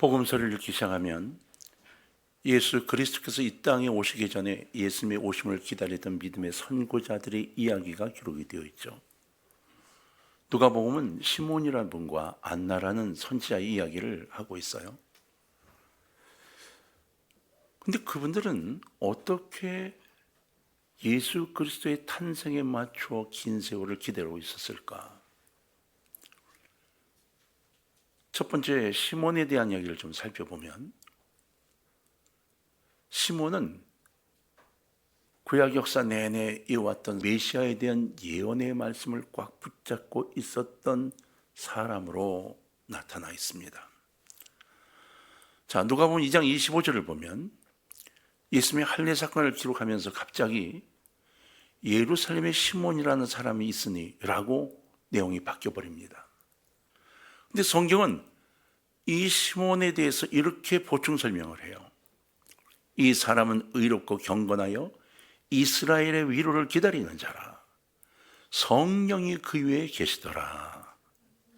복음서를 읽기 시작하면 예수 그리스도께서 이 땅에 오시기 전에 예수님의 오심을 기다리던 믿음의 선고자들의 이야기가 기록이 되어 있죠. 누가복음은 시몬이라는 분과 안나라는 선지자의 이야기를 하고 있어요. 근데 그분들은 어떻게 예수 그리스도의 탄생에 맞추어 긴 세월을 기다리고 있었을까? 첫 번째 시몬에 대한 이야기를 좀 살펴보면, 시몬은 구약 역사 내내 이어왔던 메시아에 대한 예언의 말씀을 꽉 붙잡고 있었던 사람으로 나타나 있습니다. 자, 누가복음 2장 25절을 보면 예수님의 할례 사건을 기록하면서 갑자기 예루살렘에 시몬이라는 사람이 있으니 라고 내용이 바뀌어버립니다. 근데 성경은 이 시몬에 대해서 이렇게 보충 설명을 해요. 이 사람은 의롭고 경건하여 이스라엘의 위로를 기다리는 자라. 성령이 그 위에 계시더라.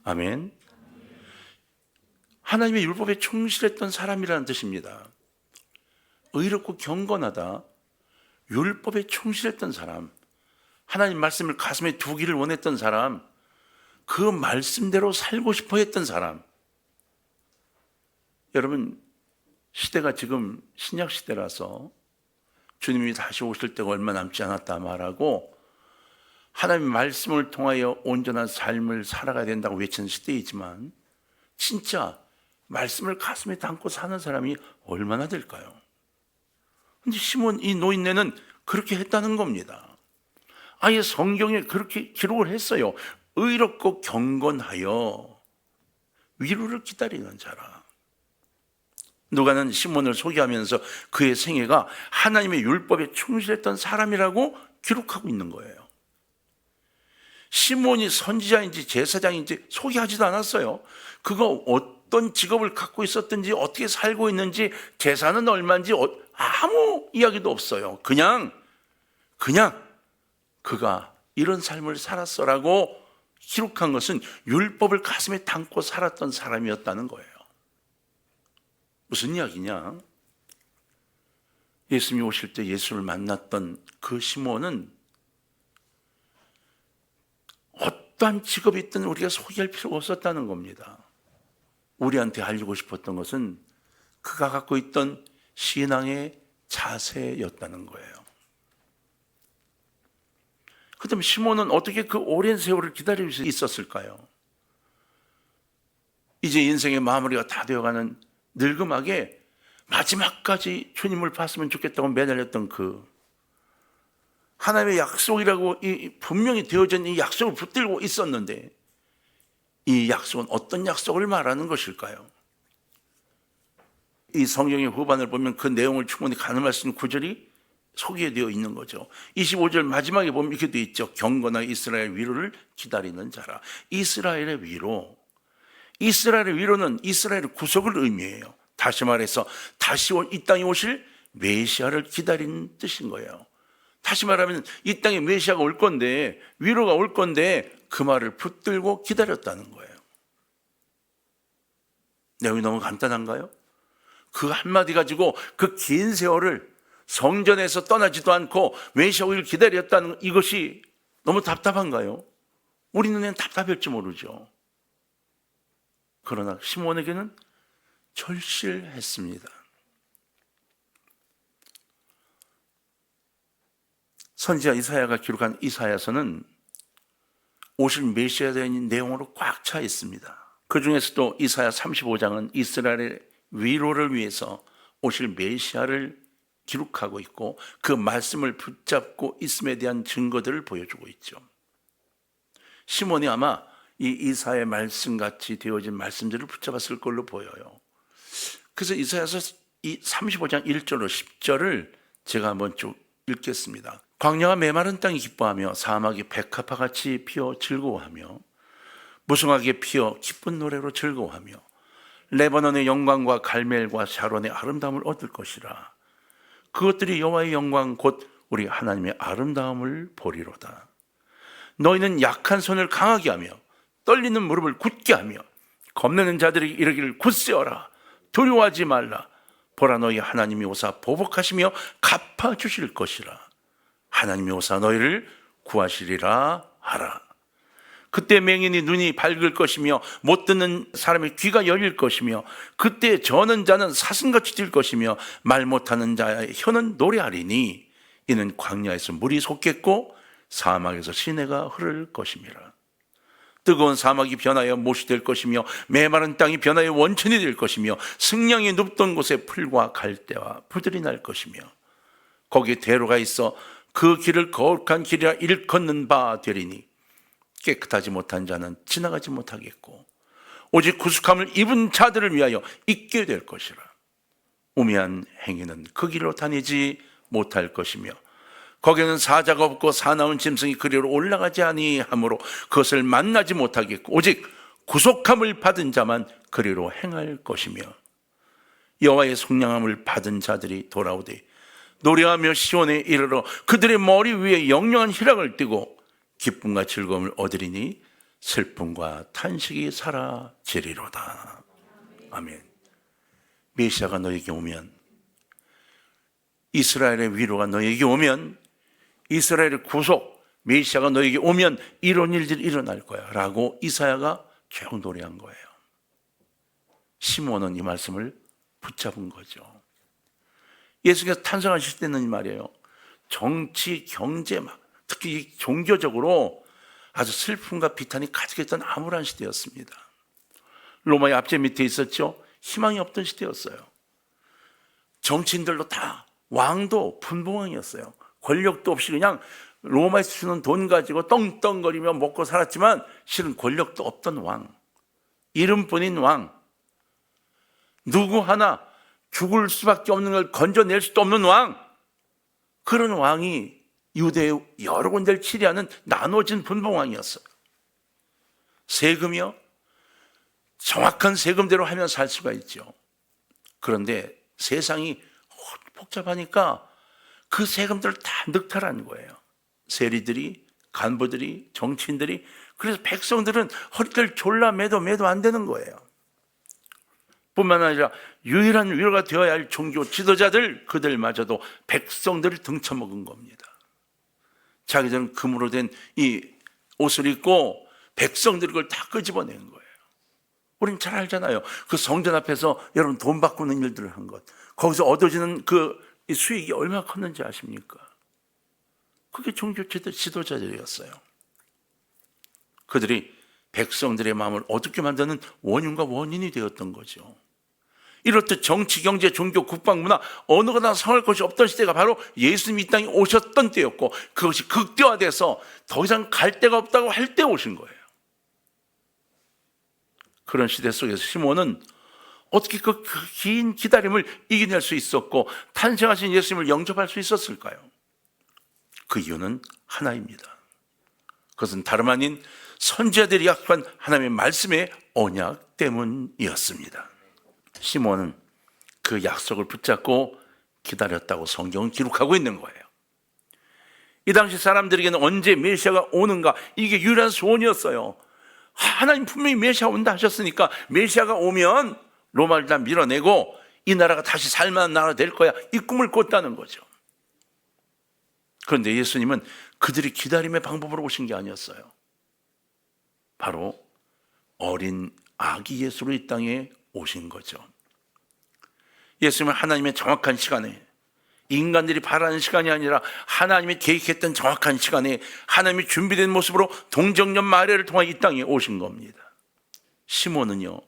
아멘. 하나님의 율법에 충실했던 사람이라는 뜻입니다. 의롭고 경건하다, 율법에 충실했던 사람, 하나님 말씀을 가슴에 두기를 원했던 사람, 그 말씀대로 살고 싶어 했던 사람. 여러분, 시대가 지금 신약 시대라서 주님이 다시 오실 때가 얼마 남지 않았다 말하고 하나님의 말씀을 통하여 온전한 삶을 살아가야 된다고 외치는 시대이지만, 진짜 말씀을 가슴에 담고 사는 사람이 얼마나 될까요? 근데 시몬 이 노인네는 그렇게 했다는 겁니다. 아예 성경에 그렇게 기록을 했어요. 의롭고 경건하여 위로를 기다리는 자라. 누가는 시몬을 소개하면서 그의 생애가 하나님의 율법에 충실했던 사람이라고 기록하고 있는 거예요. 시몬이 선지자인지 제사장인지 소개하지도 않았어요. 그가 어떤 직업을 갖고 있었든지 어떻게 살고 있는지 재산은 얼마인지 아무 이야기도 없어요. 그냥 그가 이런 삶을 살았어라고 기록한 것은 율법을 가슴에 담고 살았던 사람이었다는 거예요. 무슨 이야기냐? 예수님이 오실 때 예수를 만났던 그 시몬은 어떠한 직업이 있든 우리가 소개할 필요가 없었다는 겁니다. 우리한테 알리고 싶었던 것은 그가 갖고 있던 신앙의 자세였다는 거예요. 그렇다면 시몬은 어떻게 그 오랜 세월을 기다릴 수 있었을까요? 이제 인생의 마무리가 다 되어가는 늙음하게 마지막까지 주님을 봤으면 좋겠다고 매달렸던 그 하나님의 약속이라고 분명히 되어진 이 약속을 붙들고 있었는데, 이 약속은 어떤 약속을 말하는 것일까요? 이 성경의 후반을 보면 그 내용을 충분히 가늠할 수 있는 구절이 소개되어 있는 거죠. 25절 마지막에 보면 이렇게 되어 있죠. 경건한 이스라엘 위로를 기다리는 자라. 이스라엘의 위로. 이스라엘의 위로는 이스라엘의 구속을 의미해요. 다시 말해서 다시 이 땅에 오실 메시아를 기다리는 뜻인 거예요. 다시 말하면 이 땅에 메시아가 올 건데, 위로가 올 건데 그 말을 붙들고 기다렸다는 거예요. 내용이 너무 간단한가요? 그 한마디 가지고 그 긴 세월을 성전에서 떠나지도 않고 메시아 오기를 기다렸다는 이것이 너무 답답한가요? 우리 눈에는 답답할지 모르죠. 그러나 시몬에게는 절실했습니다. 선지자 이사야가 기록한 이사야서는 오실 메시아에 대한 내용으로 꽉 차 있습니다. 그 중에서도 이사야 35장은 이스라엘의 위로를 위해서 오실 메시아를 기록하고 있고 그 말씀을 붙잡고 있음에 대한 증거들을 보여주고 있죠. 시몬이 아마 이 이사야의 말씀같이 되어진 말씀들을 붙잡았을 걸로 보여요. 그래서 이사야서 이 35장 1절로 10절을 제가 한번 쭉 읽겠습니다. 광야와 메마른 땅이 기뻐하며 사막이 백합화같이 피어 즐거워하며 무성하게 피어 기쁜 노래로 즐거워하며 레바논의 영광과 갈멜과 샤론의 아름다움을 얻을 것이라. 그것들이 여호와의 영광 곧 우리 하나님의 아름다움을 보리로다. 너희는 약한 손을 강하게 하며 떨리는 무릎을 굳게 하며 겁내는 자들이 이르기를 굳세어라. 두려워하지 말라. 보라, 너희 하나님이 오사 보복하시며 갚아주실 것이라. 하나님이 오사 너희를 구하시리라 하라. 그때 맹인이 눈이 밝을 것이며 못 듣는 사람의 귀가 열릴 것이며 그때 저는 자는 사슴같이 뛸 것이며 말 못하는 자의 혀는 노래하리니 이는 광야에서 물이 솟겠고 사막에서 시내가 흐를 것임이라. 뜨거운 사막이 변하여 못이 될 것이며 메마른 땅이 변하여 원천이 될 것이며 승냥이 눕던 곳에 풀과 갈대와 부들이 날 것이며 거기에 대로가 있어 그 길을 거룩한 길이라 일컫는 바 되리니 깨끗하지 못한 자는 지나가지 못하겠고 오직 구속함을 입은 자들을 위하여 있게 될 것이라. 우매한 행위는 그 길로 다니지 못할 것이며 거기는 사자가 없고 사나운 짐승이 그리로 올라가지 아니하므로 그것을 만나지 못하겠고 오직 구속함을 받은 자만 그리로 행할 것이며 여호와의 속량함을 받은 자들이 돌아오되 노래하며 시온에 이르러 그들의 머리 위에 영영한 희락을 띠고 기쁨과 즐거움을 얻으리니 슬픔과 탄식이 사라지리로다. 아멘. 메시아가 너에게 오면, 이스라엘의 위로가 너에게 오면, 이스라엘의 구속 메시아가 너에게 오면 이런 일들이 일어날 거야 라고 이사야가 계속 노래한 거예요. 시므온은 이 말씀을 붙잡은 거죠. 예수께서 탄생하실 때는 말이에요, 정치, 경제, 특히 종교적으로 아주 슬픔과 비탄이 가득했던 암울한 시대였습니다. 로마의 압제 밑에 있었죠. 희망이 없던 시대였어요. 정치인들도 다, 왕도 분봉왕이었어요. 권력도 없이 그냥 로마에서 주는 돈 가지고 떵떵거리며 먹고 살았지만 실은 권력도 없던 왕, 이름뿐인 왕, 누구 하나 죽을 수밖에 없는 걸 건져낼 수도 없는 왕, 그런 왕이 유대의 여러 군데를 치리하는 나눠진 분봉왕이었어요. 세금이요? 정확한 세금대로 하면 살 수가 있죠. 그런데 세상이 복잡하니까 그 세금들을 다 늑탈한 거예요. 세리들이, 간부들이, 정치인들이. 그래서 백성들은 허리를 졸라 매도 안 되는 거예요. 뿐만 아니라 유일한 위로가 되어야 할 종교 지도자들, 그들마저도 백성들을 등쳐먹은 겁니다. 자기들은 금으로 된 이 옷을 입고 백성들이 그걸 다 끄집어낸 거예요. 우리는 잘 알잖아요. 그 성전 앞에서 여러분 돈 바꾸는 일들을 한 것, 거기서 얻어지는 그 수익이 얼마나 컸는지 아십니까? 그게 종교 지도자들이었어요. 그들이 백성들의 마음을 어둡게 만드는 원흉과 원인이 되었던 거죠. 이렇듯 정치, 경제, 종교, 국방, 문화 어느 거나 성할 것이 없던 시대가 바로 예수님이 이 땅에 오셨던 때였고 그것이 극대화돼서 더 이상 갈 데가 없다고 할 때 오신 거예요. 그런 시대 속에서 시몬은 어떻게 그 긴 기다림을 이겨낼 수 있었고 탄생하신 예수님을 영접할 수 있었을까요? 그 이유는 하나입니다. 그것은 다름 아닌 선지자들이 약속한 하나님의 말씀의 언약 때문이었습니다. 시몬은 그 약속을 붙잡고 기다렸다고 성경은 기록하고 있는 거예요. 이 당시 사람들에게는 언제 메시아가 오는가, 이게 유일한 소원이었어요. 하나님 분명히 메시아 온다 하셨으니까 메시아가 오면 로마를 다 밀어내고 이 나라가 다시 살만한 나라가 될 거야, 이 꿈을 꿨다는 거죠. 그런데 예수님은 그들이 기다림의 방법으로 오신 게 아니었어요. 바로 어린 아기 예수로 이 땅에 오신 거죠. 예수님은 하나님의 정확한 시간에, 인간들이 바라는 시간이 아니라 하나님이 계획했던 정확한 시간에 하나님이 준비된 모습으로 동정녀 마리아를 통해 이 땅에 오신 겁니다. 시몬은요,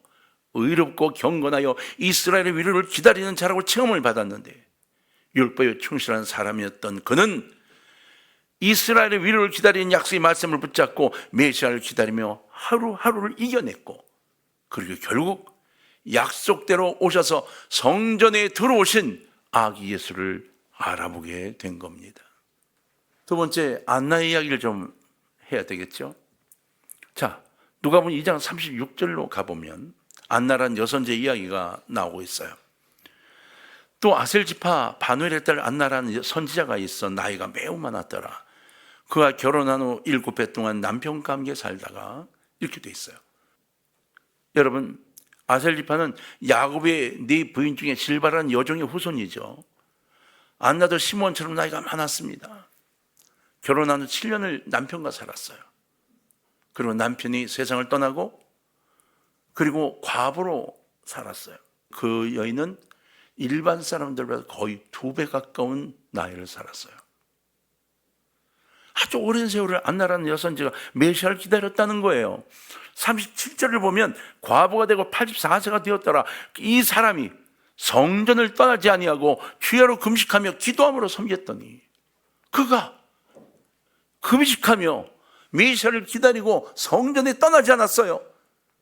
의롭고 경건하여 이스라엘의 위로를 기다리는 자라고 칭함을 받았는데 율법에 충실한 사람이었던 그는 이스라엘의 위로를 기다리는 약속의 말씀을 붙잡고 메시아를 기다리며 하루하루를 이겨냈고, 그리고 결국 약속대로 오셔서 성전에 들어오신 아기 예수를 알아보게 된 겁니다. 두 번째, 안나의 이야기를 좀 해야 되겠죠. 자, 누가복음 2장 36절로 가보면 안나란 여선제 이야기가 나오고 있어요. 또 아셀 지파 바누엘의 딸 안나라는 선지자가 있어 나이가 매우 많았더라. 그가 결혼한 후 7배 동안 남편과 함께 살다가 이렇게 돼 있어요. 여러분, 아셀 지파는 야곱의 네 부인 중에 실바라는 여종의 후손이죠. 안나도 시므온처럼 나이가 많았습니다. 결혼한 후 7년을 남편과 살았어요. 그리고 남편이 세상을 떠나고 그리고 과부로 살았어요. 그 여인은 일반 사람들보다 거의 2배 가까운 나이를 살았어요. 아주 오랜 세월을 안나라는 여선지가 메시아를 기다렸다는 거예요. 37절을 보면 과부가 되고 84세가 되었더라. 이 사람이 성전을 떠나지 아니하고 주야로 금식하며 기도함으로 섬겼더니, 그가 금식하며 메시아를 기다리고 성전에 떠나지 않았어요.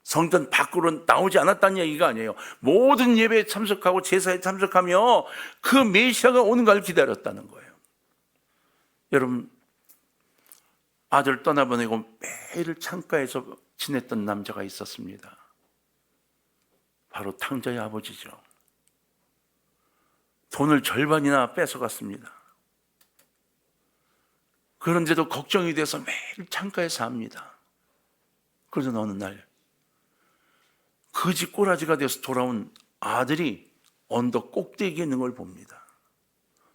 성전 밖으로 나오지 않았다는 얘기가 아니에요. 모든 예배에 참석하고 제사에 참석하며 그 메시아가 오는 걸 기다렸다는 거예요. 여러분, 아들 떠나보내고 매일 창가에서 지냈던 남자가 있었습니다. 바로 탕자의 아버지죠. 돈을 절반이나 뺏어갔습니다. 그런데도 걱정이 돼서 매일 창가에 삽니다. 그러던 어느 날 그 집 꼬라지가 돼서 돌아온 아들이 언덕 꼭대기에 있는 걸 봅니다.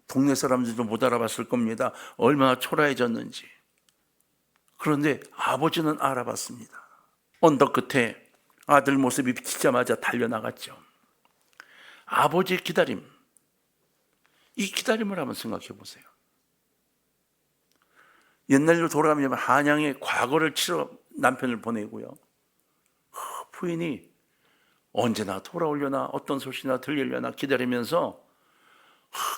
동네 사람들도 못 알아봤을 겁니다. 얼마나 초라해졌는지. 그런데 아버지는 알아봤습니다. 언덕 끝에 아들 모습이 비치자마자 달려나갔죠. 아버지의 기다림, 이 기다림을 한번 생각해 보세요. 옛날로 돌아가면 한양에 과거를 치러 남편을 보내고요. 부인이 언제나 돌아오려나 어떤 소식이나 들리려나 기다리면서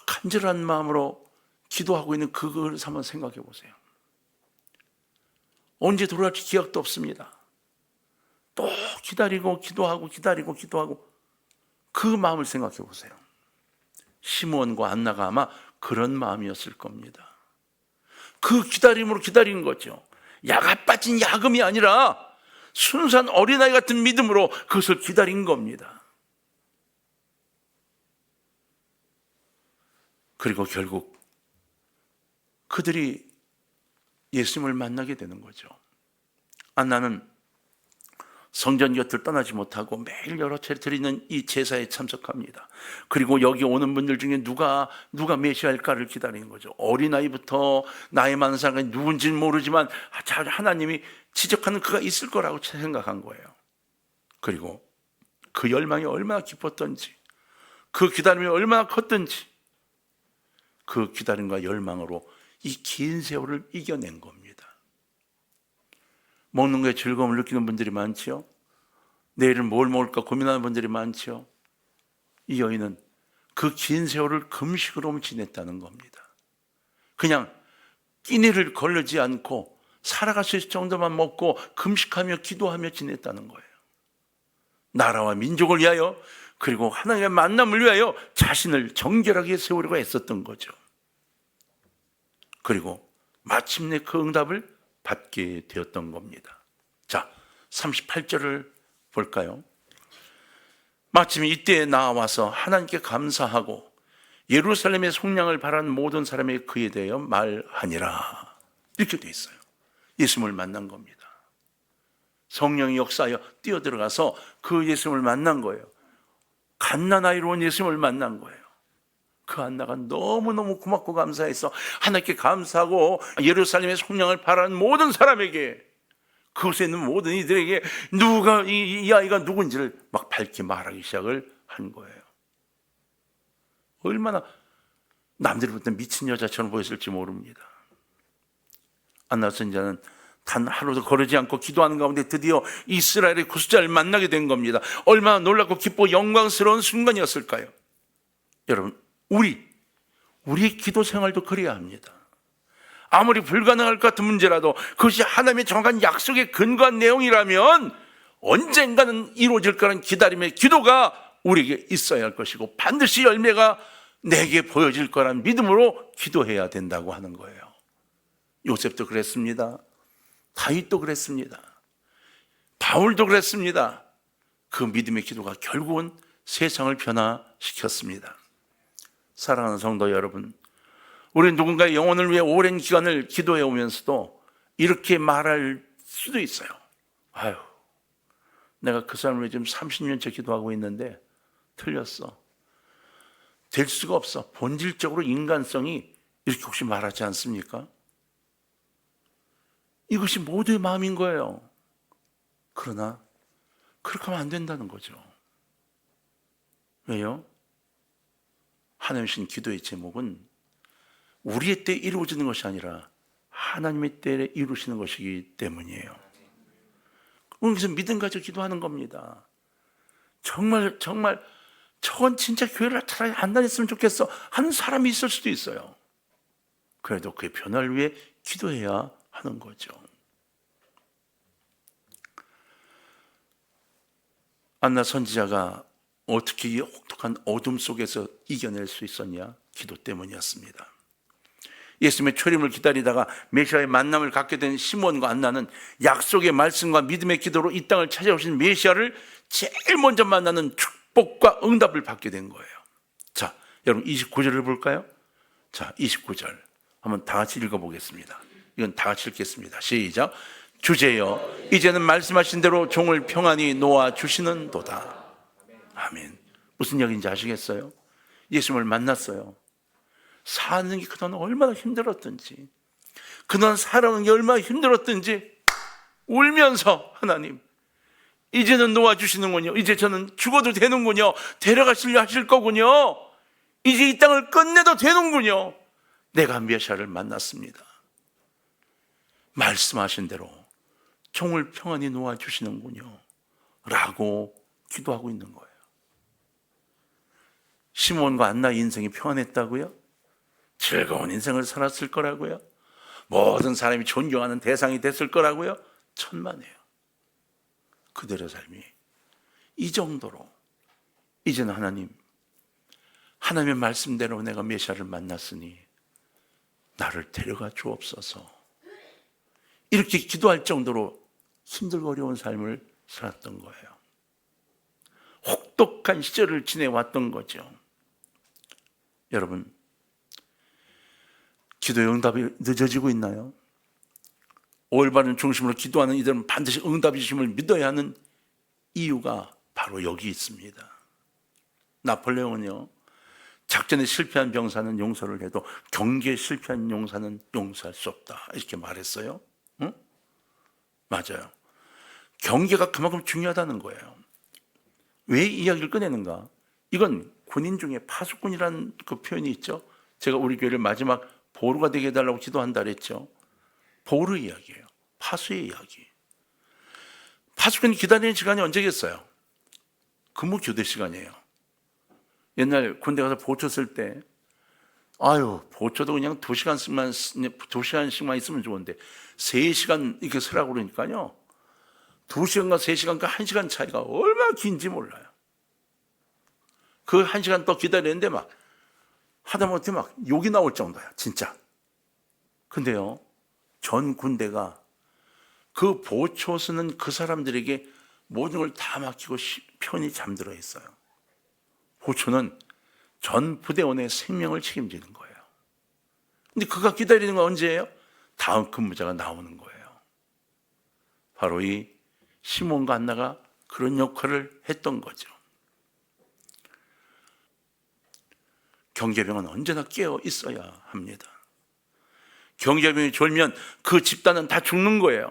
간절한 마음으로 기도하고 있는 그걸 한번 생각해 보세요. 언제 돌아올지 기약도 없습니다. 또 기다리고 기도하고 기다리고 기도하고 그 마음을 생각해 보세요. 시므온과 안나가 아마 그런 마음이었을 겁니다. 그 기다림으로 기다린 거죠. 야가 빠진 야금이 아니라 순수한 어린아이 같은 믿음으로 그것을 기다린 겁니다. 그리고 결국 그들이 예수님을 만나게 되는 거죠. 안나는 성전 곁을 떠나지 못하고 매일 여러 차례 드리는 이 제사에 참석합니다. 그리고 여기 오는 분들 중에 누가 메시아일까를 기다리는 거죠. 어린아이부터 나이 많은 사람이 누군지는 모르지만 하나님이 지적하는 그가 있을 거라고 생각한 거예요. 그리고 그 열망이 얼마나 깊었던지, 그 기다림이 얼마나 컸던지, 그 기다림과 열망으로 이 긴 세월을 이겨낸 겁니다. 먹는 거에 즐거움을 느끼는 분들이 많죠. 내일은 뭘 먹을까 고민하는 분들이 많죠. 이 여인은 그 긴 세월을 금식으로 지냈다는 겁니다. 그냥 끼니를 걸르지 않고 살아갈 수 있을 정도만 먹고 금식하며 기도하며 지냈다는 거예요. 나라와 민족을 위하여, 그리고 하나님의 만남을 위하여 자신을 정결하게 세우려고 애썼던 거죠. 그리고 마침내 그 응답을 받게 되었던 겁니다. 자, 38절을 볼까요? 마침 이때에 나와서 하나님께 감사하고 예루살렘의 속량을 바라는 모든 사람에게 그에 대하여 말하니라. 이렇게 돼 있어요. 예수님을 만난 겁니다. 성령이 역사하여 뛰어들어가서 그 예수님을 만난 거예요. 갓난아이로 온 예수님을 만난 거예요. 그 안나가 너무너무 고맙고 감사해서 하나님께 감사하고 예루살렘의 속량을 바라는 모든 사람에게, 그곳에 있는 모든 이들에게 누가 이 아이가 누군지를 막 밝히 말하기 시작을 한 거예요. 얼마나 남들이 볼 때 미친 여자처럼 보였을지 모릅니다. 안나 선지자는 단 하루도 거르지 않고 기도하는 가운데 드디어 이스라엘의 구수자를 만나게 된 겁니다. 얼마나 놀랍고 기쁘고 영광스러운 순간이었을까요? 여러분, 우리의 기도 생활도 그래야 합니다. 아무리 불가능할 것 같은 문제라도 그것이 하나님의 정확한 약속에 근거한 내용이라면 언젠가는 이루어질 거라는 기다림의 기도가 우리에게 있어야 할 것이고 반드시 열매가 내게 보여질 거라는 믿음으로 기도해야 된다고 하는 거예요. 요셉도 그랬습니다. 다윗도 그랬습니다. 바울도 그랬습니다. 그 믿음의 기도가 결국은 세상을 변화시켰습니다. 사랑하는 성도 여러분, 우리는 누군가의 영혼을 위해 오랜 기간을 기도해 오면서도 이렇게 말할 수도 있어요. 아유, 내가 그 사람을 지금 30년째 기도하고 있는데 틀렸어. 될 수가 없어. 본질적으로 인간성이 이렇게 혹시 말하지 않습니까? 이것이 모두의 마음인 거예요. 그러나 그렇게 하면 안 된다는 거죠. 왜요? 하나님 신 기도의 제목은 우리의 때에 이루어지는 것이 아니라 하나님의 때에 이루시는 것이기 때문이에요. 그래서 믿음 가지고 기도하는 겁니다. 정말 저건 진짜 교회를 차라리 안 다녔으면 좋겠어 하는 사람이 있을 수도 있어요. 그래도 그의 변화를 위해 기도해야 하는 거죠. 안나 선지자가 어떻게 이 혹독한 어둠 속에서 이겨낼 수 있었냐? 기도 때문이었습니다. 예수님의 초림을 기다리다가 메시아의 만남을 갖게 된 시몬과 안나는 약속의 말씀과 믿음의 기도로 이 땅을 찾아오신 메시아를 제일 먼저 만나는 축복과 응답을 받게 된 거예요. 자, 여러분 29절을 볼까요? 자, 29절 한번 다 같이 읽어보겠습니다. 이건 다 같이 읽겠습니다. 시작. 주제여, 이제는 말씀하신 대로 종을 평안히 놓아 주시는도다. 아멘. 무슨 이야기인지 아시겠어요? 예수님을 만났어요. 사는 게 그동안 얼마나 힘들었든지, 그동안 살아가는 게 얼마나 힘들었든지 울면서 하나님 이제는 놓아주시는군요. 이제 저는 죽어도 되는군요. 데려가시려 하실 거군요. 이제 이 땅을 끝내도 되는군요. 내가 메시아를 만났습니다. 말씀하신 대로 종을 평안히 놓아주시는군요 라고 기도하고 있는 거예요. 시몬과 안나의 인생이 평안했다고요? 즐거운 인생을 살았을 거라고요? 모든 사람이 존경하는 대상이 됐을 거라고요? 천만에요. 그들의 삶이 이 정도로 이제는 하나님의 말씀대로 내가 메시아를 만났으니 나를 데려가 주옵소서, 이렇게 기도할 정도로 힘들고 어려운 삶을 살았던 거예요. 혹독한 시절을 지내왔던 거죠. 여러분, 기도의 응답이 늦어지고 있나요? 올바른 중심으로 기도하는 이들은 반드시 응답이 주심을 믿어야 하는 이유가 바로 여기 있습니다. 나폴레옹은요, 작전에 실패한 병사는 용서를 해도 경기에 실패한 용사는 용서할 수 없다, 이렇게 말했어요. 응? 맞아요. 경계가 그만큼 중요하다는 거예요. 왜 이 이야기를 꺼내는가? 이건 군인 중에 파수꾼이라는 그 표현이 있죠. 제가 우리 교회를 마지막 보루가 되게 해달라고 기도한다 그랬죠. 보루 이야기예요. 파수의 이야기. 파수꾼이 기다리는 시간이 언제겠어요? 근무 교대 시간이에요. 옛날 군대 가서 보초 쓸 때, 보초도 그냥 2시간씩만 있으면 좋은데 3시간 이렇게 쓰라고 그러니까요. 2시간과 3시간과 1시간 차이가 얼마나 긴지 몰라요. 그 1시간 더 기다리는데 막 하다못해 막 욕이 나올 정도야, 진짜. 근데요, 전 군대가 그 보초 쓰는 그 사람들에게 모든 걸 다 맡기고 편히 잠들어 있어요. 보초는 전 부대원의 생명을 책임지는 거예요. 근데 그가 기다리는 건 언제예요? 다음 근무자가 나오는 거예요. 바로 이 시몬과 안나가 그런 역할을 했던 거죠. 경계병은 언제나 깨어 있어야 합니다. 경계병이 졸면 그 집단은 다 죽는 거예요.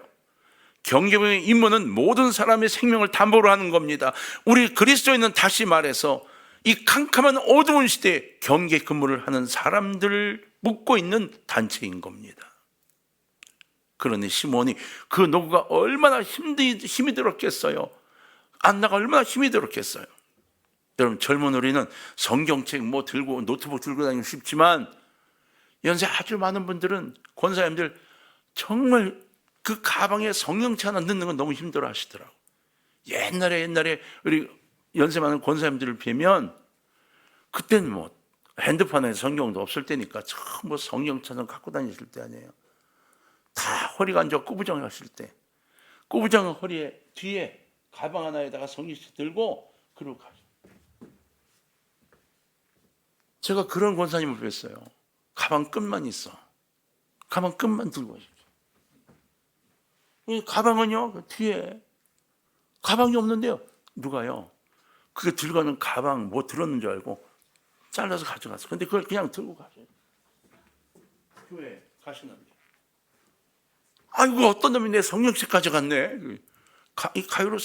경계병의 임무는 모든 사람의 생명을 담보로 하는 겁니다. 우리 그리스도인은 다시 말해서 이 캄캄한 어두운 시대에 경계 근무를 하는 사람들을 묶고 있는 단체인 겁니다. 그러니 시몬이 그 노구가 얼마나 힘이 들었겠어요. 안나가 얼마나 힘이 들었겠어요. 여러분, 젊은 우리는 성경책 들고 노트북 들고 다니기 쉽지만 연세 아주 많은 분들은, 권사님들 정말 그 가방에 성경책 하나 넣는 건 너무 힘들어 하시더라고. 옛날에 우리 연세 많은 권사님들을 뵈면 그때는 핸드폰에 성경도 없을 때니까 처음 성경책을 갖고 다니실 때 아니에요. 다 허리가 안 좋아 꾸부정 하실 때, 꾸부정은 허리에 뒤에 가방 하나에다가 성경책 들고 그러고 가죠. 제가 그런 권사님을 뵀어요. 가방 끝만 있어. 가방 끝만 들고 가십시오. 이 가방은요, 그 뒤에 가방이 없는데요. 누가요? 그게 들어가는 가방 뭐 들었는 줄 알고 잘라서 가져갔어. 근데 그걸 그냥 들고 가세요. 교회 가시는데. 아이고, 어떤 놈이 내 성령책 가져갔네. 이 가위로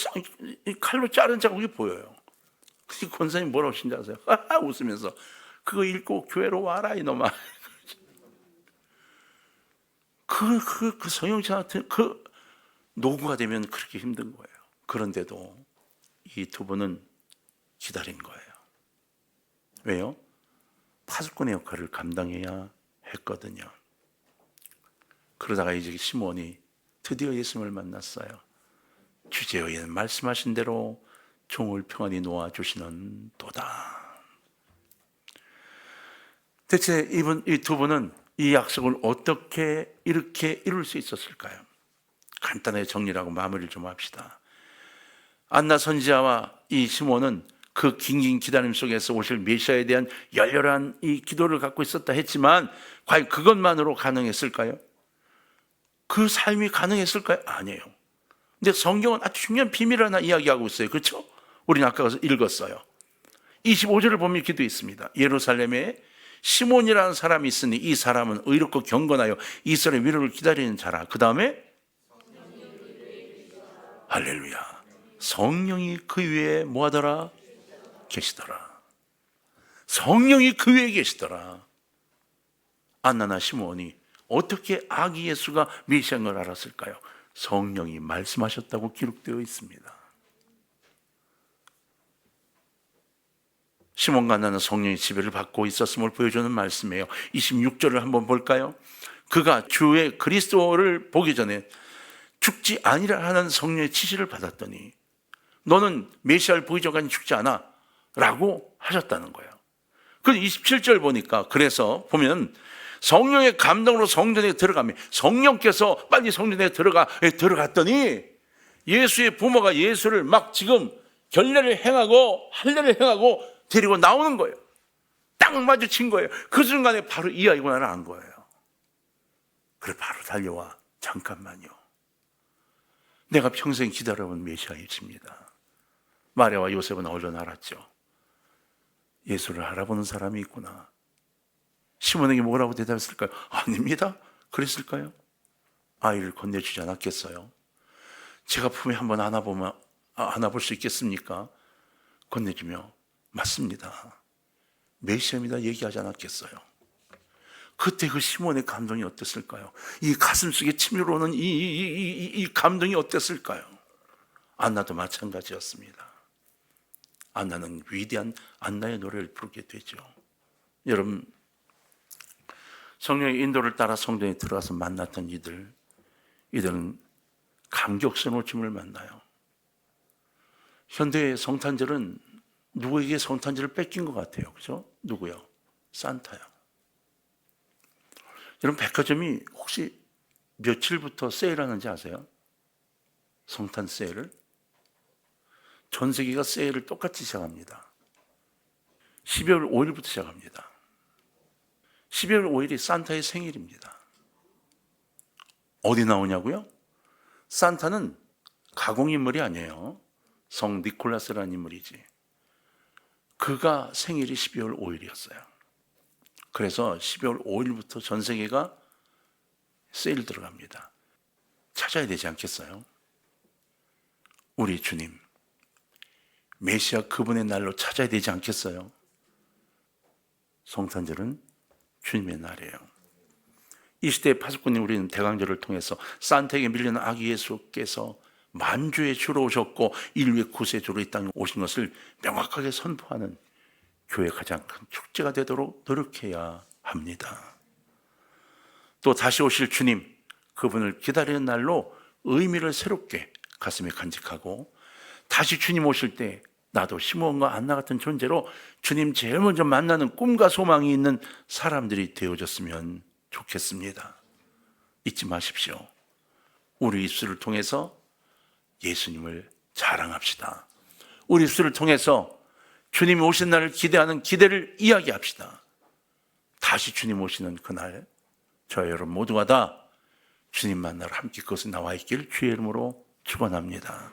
이 칼로 자른 자국이 보여요. 그 권사님 뭐라고 하신지 아세요? 웃으면서 그거 읽고 교회로 와라 이놈아. 그 성령책한테 그 노구가 되면 그렇게 힘든 거예요. 그런데도 이 두 분은 기다린 거예요. 왜요? 파수꾼의 역할을 감당해야 했거든요. 그러다가 이제 시몬이 드디어 예수님을 만났어요. 주제어에는 말씀하신 대로 종을 평안히 놓아주시는 도다. 대체 이 두 분은 이 약속을 어떻게 이렇게 이룰 수 있었을까요? 간단하게 정리하고 마무리를 좀 합시다. 안나 선지자와 이 시몬은 그 긴긴 기다림 속에서 오실 메시아에 대한 열렬한 이 기도를 갖고 있었다 했지만 과연 그것만으로 가능했을까요? 그 삶이 가능했을까요? 아니에요. 근데 성경은 아주 중요한 비밀을 하나 이야기하고 있어요. 그렇죠? 우리는 아까 읽었어요. 25절을 보면 기도에 있습니다. 예루살렘에 시몬이라는 사람이 있으니 이 사람은 의롭고 경건하여 이스라엘 위로를 기다리는 자라. 그 다음에 할렐루야. 성령이 그 위에 뭐하더라? 계시더라. 성령이 그 위에 계시더라. 안나나 시몬이 어떻게 아기 예수가 메시아인 걸 알았을까요? 성령이 말씀하셨다고 기록되어 있습니다. 시몬과 안나는 성령의 지배를 받고 있었음을 보여주는 말씀이에요. 26절을 한번 볼까요? 그가 주의 그리스도를 보기 전에 죽지 아니라 하는 성령의 지시를 받았더니 너는 메시아를 보기 전까지 죽지 않아 라고 하셨다는 거예요. 그 27절 보니까 그래서 보면 성령의 감동으로 성전에 들어가면 성령께서 빨리 성전에 들어갔더니 예수의 부모가 예수를 막 지금 결례를 행하고 할례를 행하고 데리고 나오는 거예요. 딱 마주친 거예요. 그 순간에 바로 이 아이구나를 안 거예요. 그래 바로 달려와 잠깐만요. 내가 평생 기다려온 메시아이십니다. 마리아와 요셉은 얼른 알았죠. 예수를 알아보는 사람이 있구나. 시몬에게 뭐라고 대답했을까요? 아닙니다. 그랬을까요? 아이를 건네주지 않았겠어요? 제가 품에 한번 안아볼 수 있겠습니까? 건네주며 맞습니다. 메시아입니다. 얘기하지 않았겠어요? 그때 그 시몬의 감동이 어땠을까요? 이 가슴속에 치밀어오는 이 감동이 어땠을까요? 안나도 마찬가지였습니다. 안나는 위대한 안나의 노래를 부르게 되죠. 여러분, 성령의 인도를 따라 성전에 들어가서 만났던 이들은 감격스러운 주님을 만나요. 현대의 성탄절은 누구에게 성탄절을 뺏긴 것 같아요. 그죠? 누구요? 산타요. 여러분, 백화점이 혹시 며칠부터 세일하는지 아세요? 성탄 세일을? 전 세계가 세일을 똑같이 시작합니다. 12월 5일부터 시작합니다. 12월 5일이 산타의 생일입니다. 어디 나오냐고요? 산타는 가공인물이 아니에요. 성 니콜라스라는 인물이지. 그가 생일이 12월 5일이었어요. 그래서 12월 5일부터 전 세계가 세일 들어갑니다. 찾아야 되지 않겠어요? 우리 주님, 메시아 그분의 날로 찾아야 되지 않겠어요? 성탄절은 주님의 날이에요. 이 시대의 파수꾼인 우리는 대강절을 통해서 산타에게 밀리는 아기 예수께서 만주의 주로 오셨고 인류의 구세주로 이 땅에 오신 것을 명확하게 선포하는 교회의 가장 큰 축제가 되도록 노력해야 합니다. 또 다시 오실 주님, 그분을 기다리는 날로 의미를 새롭게 가슴에 간직하고 다시 주님 오실 때 나도 시몬과 안나 같은 존재로 주님 제일 먼저 만나는 꿈과 소망이 있는 사람들이 되어졌으면 좋겠습니다. 잊지 마십시오. 우리 입술을 통해서 예수님을 자랑합시다. 우리 입술을 통해서 주님이 오신 날을 기대하는 기대를 이야기합시다. 다시 주님 오시는 그날 저와 여러분 모두가 다 주님 만나러 함께 그것에 나와 있길 주의 이름으로 축원합니다.